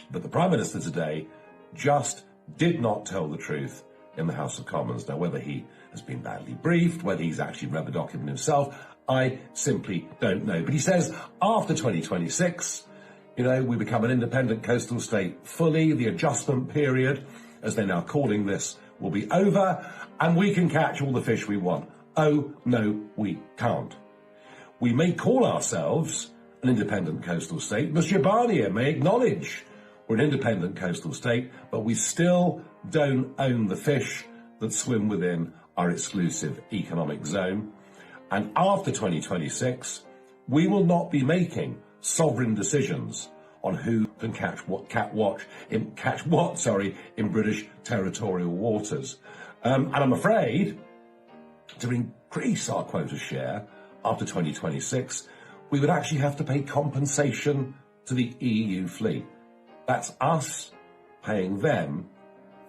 But the Prime Minister today just did not tell the truth in the House of Commons. Now, whether he has been badly briefed, whether he's actually read the document himself, I simply don't know. But he says after 2026, you know, we become an independent coastal state fully. The adjustment period, as they're now calling this, will be over, and we can catch all the fish we want. Oh, no, we can't. We may call ourselves an independent coastal state. Monsieur Barnier may acknowledge we're an independent coastal state, but we still don't own the fish that swim within our exclusive economic zone. And after 2026, we will not be making sovereign decisions on who can catch what in British territorial waters. And I'm afraid to increase our quota share after 2026, we would actually have to pay compensation to the EU fleet. That's us paying them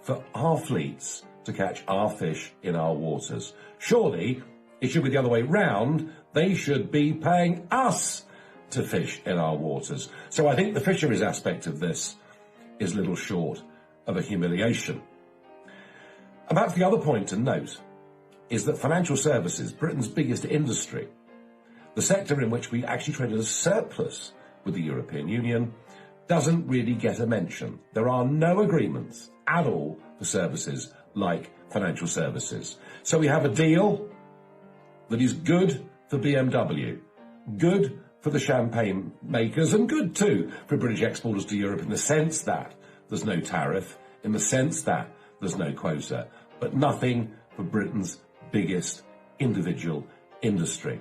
for our fleets to catch our fish in our waters. Surely it should be the other way round. They should be paying us to fish in our waters. So I think the fisheries aspect of this is little short of a humiliation. And perhaps the other point to note is that financial services, Britain's biggest industry, the sector in which we actually trade at a surplus with the European Union, doesn't really get a mention. There are no agreements at all for services like financial services. So we have a deal that is good for BMW, good for the champagne makers, and good too for British exporters to Europe in the sense that there's no tariff, in the sense that there's no quota, but nothing for Britain's biggest individual industry.